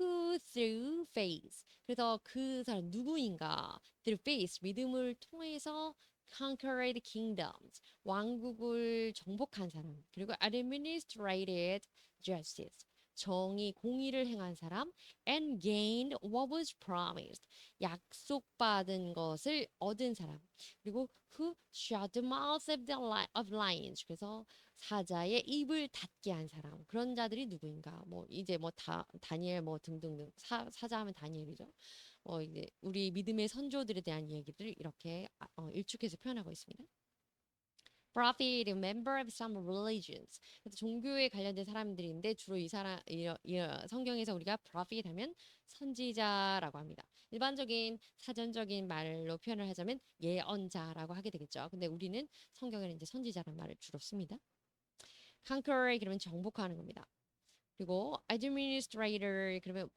Who through faith. 그래서 그 사람 누구인가? Through faith. 믿음을 통해서 conquered kingdoms. 왕국을 정복한 사람. 그리고 administrated justice. 공의를 행한 사람 and gained what was promised. 약속받은 것을 얻은 사람. 그리고 who shut the mouth of lions. 그래서 사자의 입을 닫게 한 사람. 그런 자들이 누구인가? 뭐 이제 다니엘 등등등 사자하면 다니엘이죠. 이제 우리 믿음의 선조들에 대한 얘기들을 이렇게 일축해서 표현하고 있습니다. prophet, member of some religions. 그래서 종교에 관련된 사람들인데 주로 성경에서 우리가 prophet 하면 선지자라고 합니다. 일반적인 사전적인 말로 표현을 하자면 예언자라고 하게 되겠죠. 근데 우리는 성경에는 이제 선지자라는 말을 주로 씁니다. conqueror 그러면 정복하는 겁니다. 그리고 administrator 그러면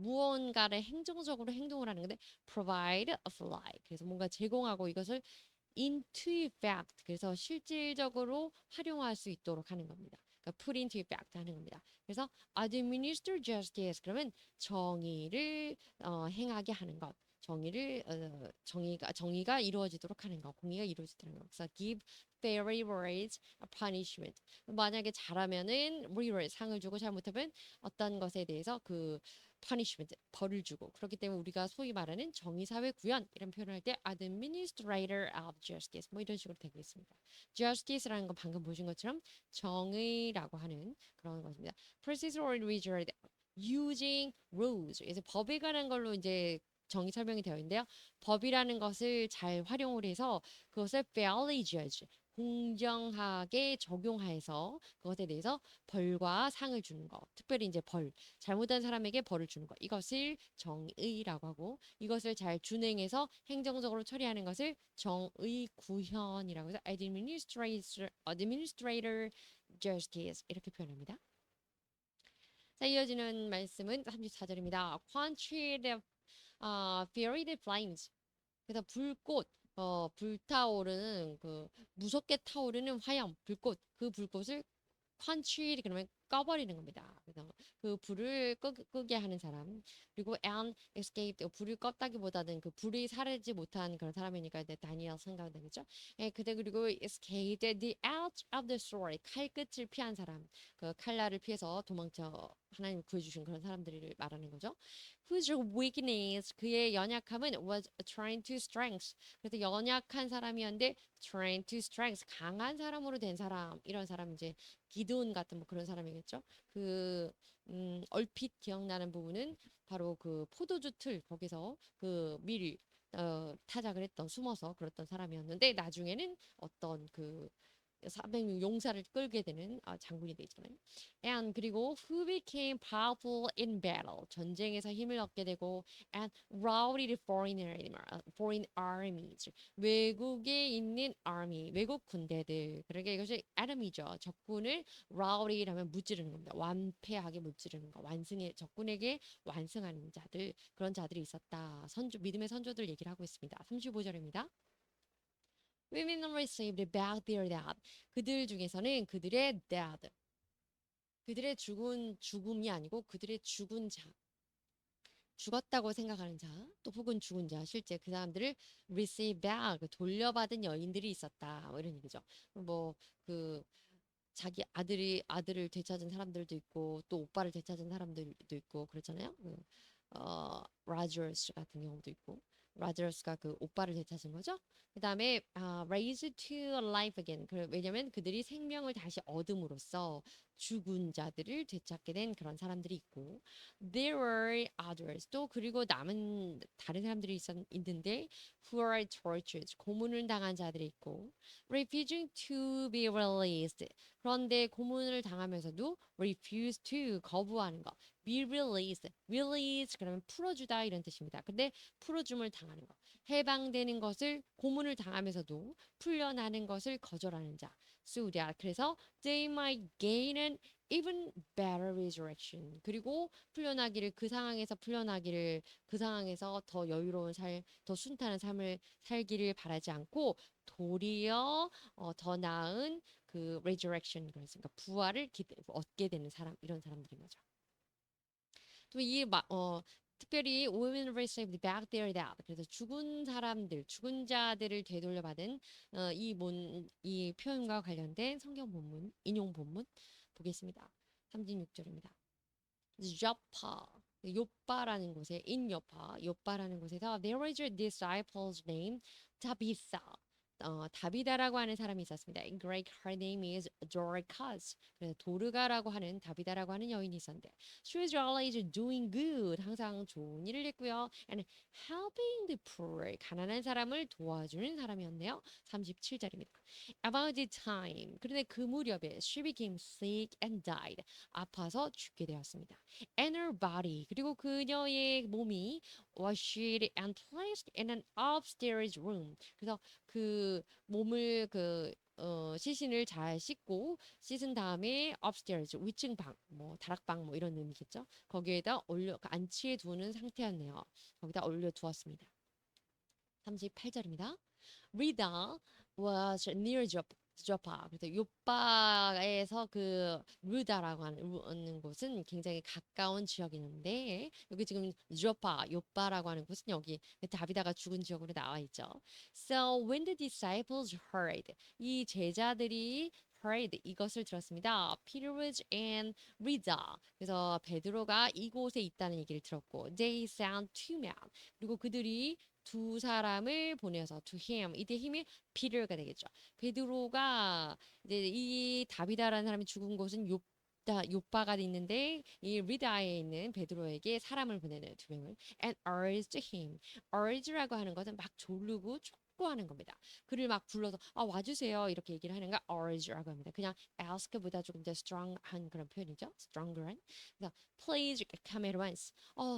무언가를 행정적으로 행동을 하는 건데 provide a fly 그래서 뭔가 제공하고 이것을 into effect 그래서 실질적으로 활용할 수 있도록 하는 겁니다. 그러니까 put into effect 하는 겁니다. 그래서 administer justice 그러면 정의를 행하게 하는 것. 정의가 이루어지도록 하는 것, 공의가 이루어지도록 하는 것. 그래서 give fair rewards, punishment. 만약에 잘하면은 reward 상을 주고 잘못하면 어떤 것에 대해서 punishment 벌을 주고 그렇기 때문에 우리가 소위 말하는 정의사회 구현 이런 표현을 할 때 administrator of justice 뭐 이런 식으로 되고 있습니다. justice라는 건 방금 보신 것처럼 정의라고 하는 그런 것입니다. process or result using rules 그래서 법에 관한 걸로 이제 정의 설명이 되어 있는데요. 법이라는 것을 잘 활용을 해서 그것을 fairly judge 공정하게 적용해서 그것에 대해서 벌과 상을 주는 것. 특별히 이제 잘못한 사람에게 벌을 주는 것. 이것을 정의라고 하고 이것을 잘 준행해서 행정적으로 처리하는 것을 정의 구현이라고 해서 administrator justice 이렇게 표현합니다. 자, 이어지는 말씀은 34절입니다. quench the fiery flames. 그래서 불꽃, 불타오르는 그 무섭게 타오르는 화염, 불꽃, 그 불꽃을 quench 그러면 꺼버리는 겁니다. 그래서 그 불을 끄게 하는 사람. 그리고 and escaped 불을 껐다기보다는 그 불이 사르지 못한 그런 사람이니까 이제 다니엘 생각이 되겠죠. 예, 그리고 escaped the edge of the sword 칼끝을 피한 사람. 그 칼날을 피해서 도망쳐 하나님 구해주신 그런 사람들을 말하는 거죠. Whose weakness 그의 연약함은 was trying to strength. 그래서 연약한 사람이었는데 trying to strength 강한 사람으로 된 사람 이런 사람 이제 기드온 같은 뭐 그런 사람이겠죠. 그 얼핏 기억나는 부분은 바로 그 포도주 틀 거기서 그 미리 타작을 했던 숨어서 그랬던 사람이었는데 나중에는 어떤 그 400명 용사를 끌게 되는 장군이 되잖아요. And 그리고 who became powerful in battle 전쟁에서 힘을 얻게 되고 and routed foreign armies 외국에 있는 army 외국 군대들 그러니까 이것이 enemy죠. 적군을 routed 하면 무찌르는 겁니다. 완패하게 무찌르는 거. 완승의 적군에게 완승하는 자들 그런 자들이 있었다. 선조 믿음의 선조들 얘기를 하고 있습니다. 35절입니다. Women received back their dead. 그들 중에서는 그들의 dead. 그들의 죽음이 아니고 그들의 죽은 자. 죽었다고 생각하는 자, 또 혹은 죽은 자, 실제 그 사람들을 receive back, 돌려받은 여인들이 있었다. 뭐 이런 얘기죠. 뭐, 그, 자기 아들을 되찾은 사람들도 있고, 또 오빠를 되찾은 사람들도 있고, 그렇잖아요. 라저스 같은 경우도 있고. 라저스가 그 오빠를 되찾은 거죠. 그 다음에 raised to life again. 왜냐면 그들이 생명을 다시 얻음으로써 죽은 자들을 되찾게 된 그런 사람들이 있고 there were others 또 그리고 남은 다른 사람들이 있는데 who are tortured 고문을 당한 자들이 있고 refusing to be released 그런데 고문을 당하면서도 refuse to 거부하는 거 be released release 그러면 풀어주다 이런 뜻입니다. 근데 풀어줌을 당하는 거 해방되는 것을 고문을 당하면서도 풀려나는 것을 거절하는 자 so that 그래서 they might gain an even better resurrection. 그리고 풀려나기를 그 상황에서 풀려나기를 그 상황에서 더 여유로운 더 순탄한 삶을 살기를 바라지 않고 도리어 더 나은 그 resurrection 그러니까 부활을 얻게 되는 사람 이런 사람들인 거죠. 특별히 women received back their dead. 그래서 죽은 사람들, 죽은 자들을 되돌려받은 이 표현과 관련된 성경 본문, 인용 본문 보겠습니다. 36절입니다. Joppa, 요빠라는 곳에 요빠라는 곳에서 there was a disciple's name Tabitha. 다비다라고 하는 사람이 있었습니다. In Greek, her name is Dorcas. 그래서 도르가라고 하는 다비다라고 하는 여인이 있었는데, she was always doing good. 항상 좋은 일을 했고요. And helping the poor. 가난한 사람을 도와주는 사람이었네요. 37절입니다. About the time. 그런데 그 무렵에 she became sick and died. 아파서 죽게 되었습니다. And her body. 그리고 그녀의 몸이 washed and placed in an upstairs room. 그래서 그 몸을 시신을 잘 씻은 다음에 upstairs 위층 방, 뭐 다락방 뭐 이런 의미겠죠. 거기에다 안치해 두는 상태였네요. 거기다 올려 두었습니다. 38절입니다. Rida was near Joppa. 그래서 요빠에서 그 루다라고 하는 곳은 굉장히 가까운 지역이는데 여기 지금 요빠라고 하는 곳은 여기 다비다가 죽은 지역으로 나와 있죠. So when the disciples heard 이 제자들이 heard 이것을 들었습니다. Peter was in Lydda. 그래서 베드로가 이곳에 있다는 얘기를 들었고 they sent two men. 그리고 그들이 두 사람을 보내서 to him 이때 힘이 피터가 되겠죠. 베드로가 이제 이 다비다라는 사람이 죽은 곳은 요빠가 있는데 이 리다에 있는 베드로에게 사람을 보내는 두 명을 and urged him. urge라고 하는 것은 막 조르고 촉구하는 겁니다. 그를 막 불러서 와주세요 이렇게 얘기를 하는 거 urge라고 합니다. 그냥 ask보다 조금 더 strong한 그런 표현이죠. stronger한. 그래서 please come at once.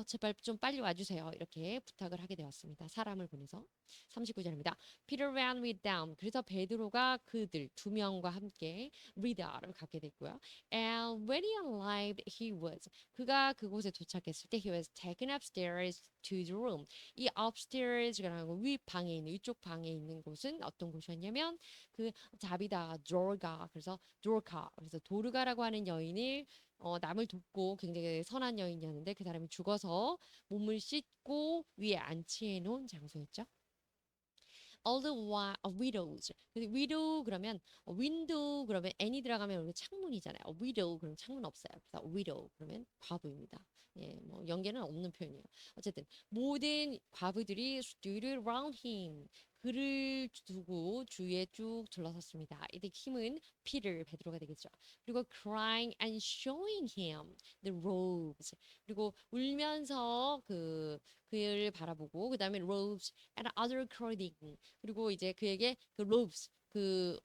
제발 좀 빨리 와주세요. 이렇게 부탁을 하게 되었습니다. 사람을 보내서. 39절입니다. Peter ran with them. 그래서 베드로가 그들 두 명과 함께 리더를 갖게 됐고요. And when he arrived, he was. 그가 그곳에 도착했을 때 he was taken upstairs to the room. 이 upstairs라는 윗방에 있는 위쪽 방에 있는 곳은 어떤 곳이었냐면 그 자비다 조르가 그래서 조르카 그래서 도르가라고 하는 여인을 남을 돕고 굉장히 선한 여인이었는데 그 사람이 죽어서 몸을 씻고 위에 안치해 놓은 장소였죠. all the widows. 근데 widow 그러면 window 그러면 n이 들어가면 우리 창문이잖아요. widow 그러면 창문 없어요. 그래서 widow 그러면 과부입니다. 예, 뭐 연계는 없는 표현이에요. 어쨌든 모든 과부들이 stood around him. 그를 두고 주위에 쭉 둘러섰습니다. 이때 힘은 피를 베드로가 되겠죠. 그리고 crying and showing him the robes. 그리고 울면서 그를 바라보고 그다음에 robes and other clothing. 그리고 이제 그에게 그 robes 그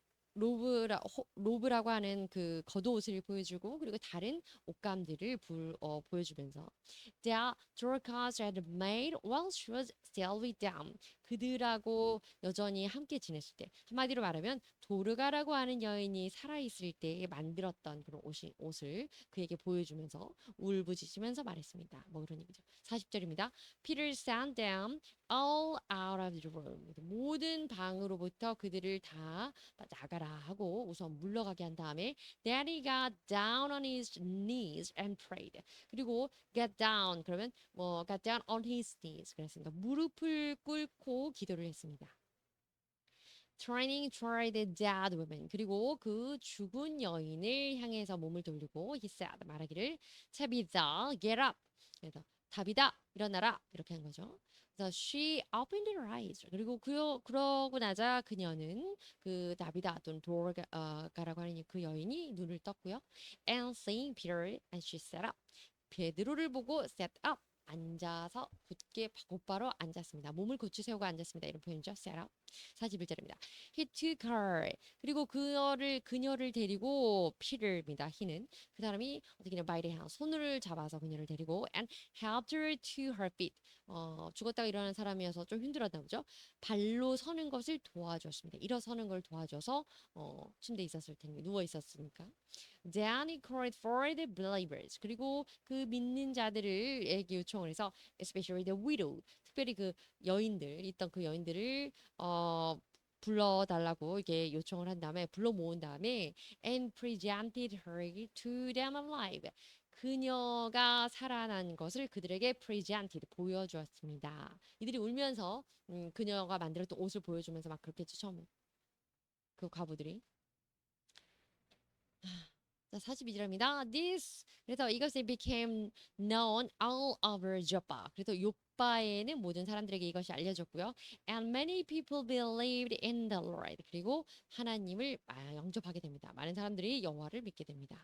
로브라고 하는 그 겉옷을 보여주고 그리고 다른 옷감들을 보여주면서 that Dorcas had made while she was still with them. 그들하고 여전히 함께 지냈을 때 한마디로 말하면 도르가라고 하는 여인이 살아있을 때 만들었던 그런 옷을 그에게 보여주면서 울부짖으면서 말했습니다. 뭐 그런 얘기죠. 40절입니다. Peter sat down all out of the room. 모든 방으로부터 그들을 다 나가라 하고 우선 물러가게 한 다음에 then he got down on his knees and prayed. 그리고 get down 그러면 뭐 got down on his knees 그랬습니다. 무릎을 꿇고 기도를 했습니다. Turning toward the dead woman. 그리고 그 죽은 여인을 향해서 몸을 돌리고 he said 말하기를 tabitha get up. 그래서 다비다 일어나라 이렇게 한 거죠. 그래서 she opened her eyes. 그리고 그러고 나자 그녀는 그 다비다 또는 도르가라고 하는 그 여인이 눈을 떴고요. And seeing Peter and she sat up. 베드로를 보고 sat up. 앉아서 굳게 곧바로 앉았습니다. 몸을 고추 세우고 앉았습니다. 이런 표현이죠. set up. 41절입니다. He took her. 그리고 그녀를 데리고 Peter입니다. he는 그 사람이 어떻게 by the hand 손을 잡아서 그녀를 데리고 and helped her to her feet. 죽었다가 일어난 사람이어서 좀 힘들었나 보죠. 발로 서는 것을 도와주었습니다. 일어서는 걸 도와줘서 침대에 있었을 텐데 누워 있었으니까. Then he called for the believers. 그리고 그 믿는 자들에게 요청을 해서 especially the widow. 특별히 그 여인들 있던 그 여인들을 불러달라고 이게 요청을 한 다음에 불러 모은 다음에 and presented her to them alive. 그녀가 살아난 것을 그들에게 presented 보여주었습니다. 이들이 울면서 그녀가 만들었던 옷을 보여주면서 막 그렇게 처음 그 과부들이 자, 42절입니다. 그래서 이것이 became known all over Joppa. 그래서 요빠에는 모든 사람들에게 이것이 알려졌고요. And many people believed in the Lord. 그리고 하나님을 영접하게 됩니다. 많은 사람들이 여호와를 믿게 됩니다.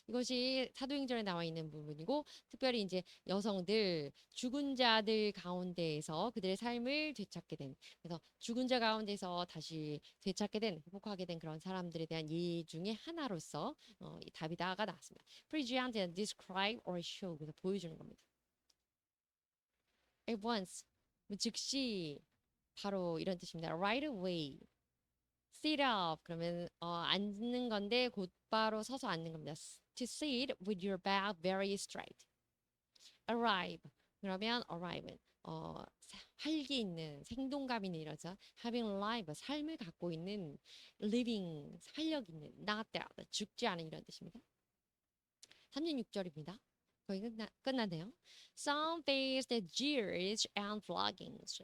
이것이 사도행전에 나와 있는 부분이고 특별히 이제 여성들 죽은 자들 가운데에서 그들의 삶을 되찾게 된 그래서 죽은 자 가운데서 다시 되찾게 된 회복하게 된 그런 사람들에 대한 예 중에 하나로서 이 다비다가 나왔습니다. Present and describe or show 그래서 보여주는 겁니다. At once 즉시 바로 이런 뜻입니다. Right away. Sit up 그러면 앉는 건데 곧바로 서서 앉는 겁니다. To sit with your back very straight. Arrive 그러면 arrive는 활기 있는 생동감 있는 이러죠. Having life 삶을 갖고 있는 living 활력 있는 not dead 죽지 않은 이런 뜻입니다. 36절입니다. 거의 끝나네요. Some faced jeers and floggings.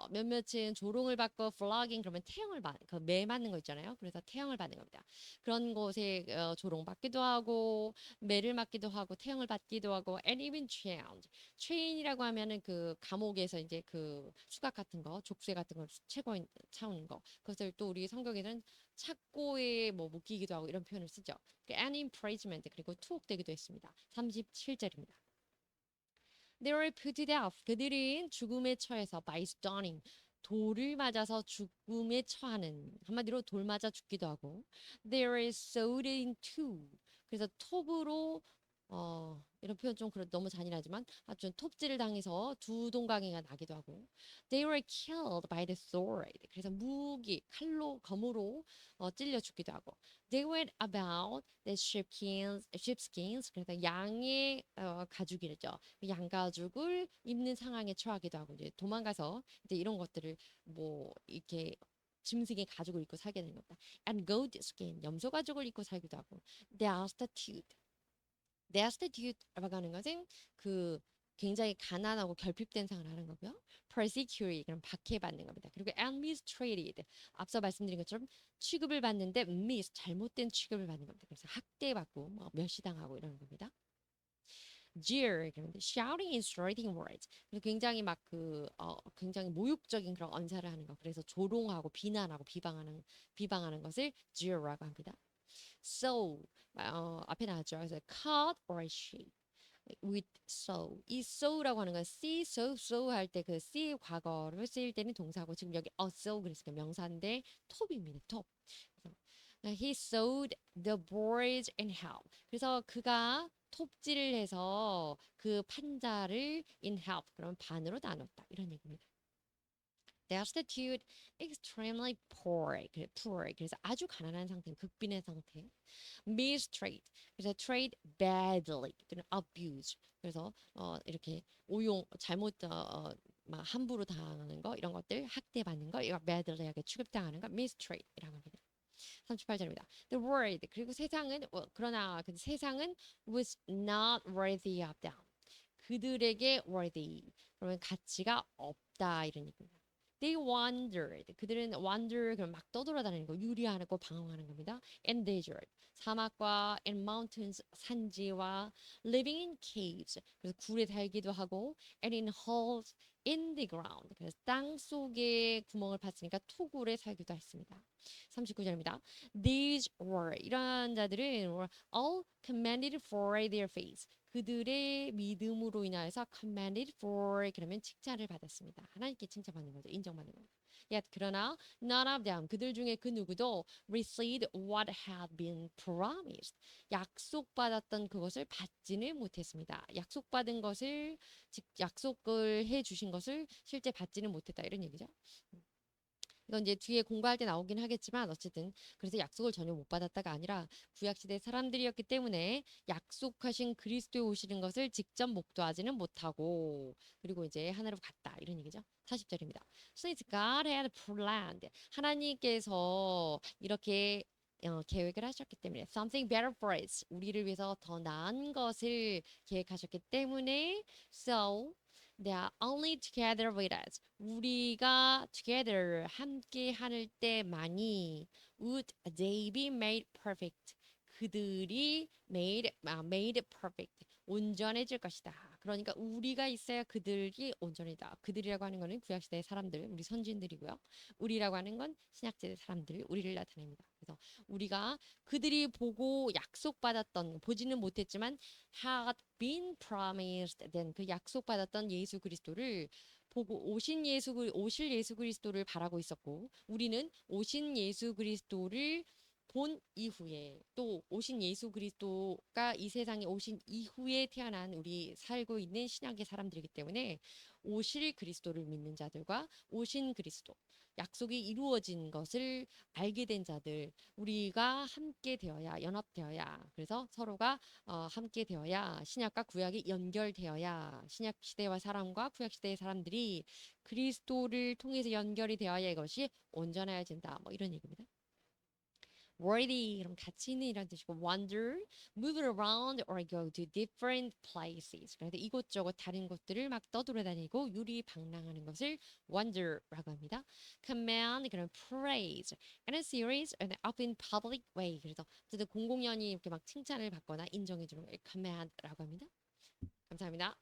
몇몇은 조롱을 받고 flogging 그러면 태형을 매 맞는 거 있잖아요. 그래서 태형을 받는 겁니다. 그런 곳에 조롱받기도 하고 매를 맞기도 하고 태형을 받기도 하고 and even chained. chain이라고 하면은 그 감옥에서 이제 그 수갑 같은 거, 족쇄 같은 걸 채우는 거. 그것을 또 우리 성경에는 착고에 뭐 묶이기도 하고 이런 표현을 쓰죠. and imprisonment 그리고 투옥되기도 했습니다. 37절입니다. They were put to death. 그들은 죽음에 처해서 by stoning 돌을 맞아서 죽음에 처하는 한마디로 돌 맞아 죽기도 하고 they were sewed in two 그래서 톱으로 이런 표현 좀 너무 잔인하지만 아주 톱질을 당해서 두 동강이가 나기도 하고 they were killed by the sword 그래서 무기 칼로 검으로 찔려 죽기도 하고 they went about the sheepskins 그래서 양의 가죽이죠 양 가죽을 입는 상황에 처하기도 하고 이제 도망가서 이제 이런 것들을 뭐 이렇게 짐승의 가죽을 입고 살게 되는 겁니다. And goat skin 염소 가죽을 입고 살기도 하고 destitute라고 하는 것은 그 굉장히 가난하고 결핍된 상을 하는 거고요. persecute 그럼 박해받는 겁니다. 그리고 and mistreated 앞서 말씀드린 것처럼 취급을 받는데 잘못된 취급을 받는 겁니다. 그래서 학대받고 뭐 멸시당하고 이러는 겁니다. jeer 그런데 shouting insulting words 굉장히 막 굉장히 모욕적인 그런 언사를 하는 거 그래서 조롱하고 비난하고 비방하는 것을 jeer라고 합니다. so 앞에 나왔죠. 그래서 cut or shape with 이 sew라고 하는 건 see, so 할 때 그 see 과거를 쓰일 때는 동사고 지금 여기 sew 그랬으니까 명사인데 톱입니다. 톱. 그래서 he sewed the boards in half. 그래서 그가 톱질을 해서 그 판자를 in half 그러면 반으로 나눴다 이런 얘기입니다. destitute, extremely poor. 그래서 아주 가난한 상태, 극빈의 상태. mistreat, 그래서 treat badly, 또는 abuse. 그래서 이렇게 잘못 막 함부로 당하는 거 이런 것들 학대받는 거 이거 badly하게 취급당하는 거 mistreat이라고 합니다. 38절입니다. The world 그리고 세상은 그러나 그 세상은 was not worthy of them. 그들에게 worthy 그러면 가치가 없다 이런 얘기입니다. They wandered. 그들은 wander 그럼 막 떠돌아다니는 거, 유리하고 방황하는 겁니다. And desert. 사막과 and mountains 산지와 living in caves. 그래서 굴에 살기도 하고 and in holes in the ground. 그래서 땅 속에 구멍을 팠으니까 토굴에 살기도 했습니다. 39절입니다. These were 이러한 자들은 were all commended for their faith. 그들의 믿음으로 인하여서 commended for 그러면 칭찬을 받았습니다. 하나님께 칭찬받는 거죠. 인정받는 거죠. Yet 그러나 none of them 그들 중에 그 누구도 received what had been promised. 약속받았던 그것을 받지는 못했습니다. 약속받은 것을 즉 약속을 해 주신 것을 실제 받지는 못했다 이런 얘기죠. 이건 이제 뒤에 공부할 때 나오긴 하겠지만 어쨌든 그래서 약속을 전혀 못 받았다가 아니라 구약시대 사람들이었기 때문에 약속하신 그리스도에 오시는 것을 직접 목도하지는 못하고 그리고 이제 하늘로 갔다 이런 얘기죠. 40절입니다. Since God had planned 하나님께서 이렇게 계획을 하셨기 때문에 something better for us 우리를 위해서 더 나은 것을 계획하셨기 때문에 so They are only together with us. 우리가 together 함께 할 때만이 would they be made perfect. 그들이 made perfect. 온전해질 것이다. 그러니까 우리가 있어야 그들이 온전이다. 그들이라고 하는 것은 구약시대의 사람들, 우리 선진들이고요. 우리라고 하는 건 신약시대 사람들, 우리를 나타냅니다. 그래서 우리가 그들이 보고 약속받았던, 보지는 못했지만 had been promised then 그 약속받았던 예수 그리스도를 보고 오실 예수 그리스도를 바라고 있었고 우리는 오신 예수 그리스도를 본 이후에 또 오신 예수 그리스도가 이 세상에 오신 이후에 태어난 우리 살고 있는 신약의 사람들이기 때문에 오실 그리스도를 믿는 자들과 오신 그리스도 약속이 이루어진 것을 알게 된 자들 우리가 함께 되어야 연합되어야 그래서 서로가 함께 되어야 신약과 구약이 연결되어야 신약 시대와 사람과 구약 시대의 사람들이 그리스도를 통해서 연결이 되어야 이것이 온전해야 된다. 뭐 이런 얘기입니다. worthy 그럼 가치 있는 이란 뜻이고 wander, move around or go to different places. 그래서 이곳저곳 다른 곳들을 막 떠돌아다니고 유리방랑하는 것을 wander라고 합니다. command 그럼 praise and a series and up in public way. 그래서 어쨌든 공공연히 이렇게 막 칭찬을 받거나 인정해 주는 걸 command라고 합니다. 감사합니다.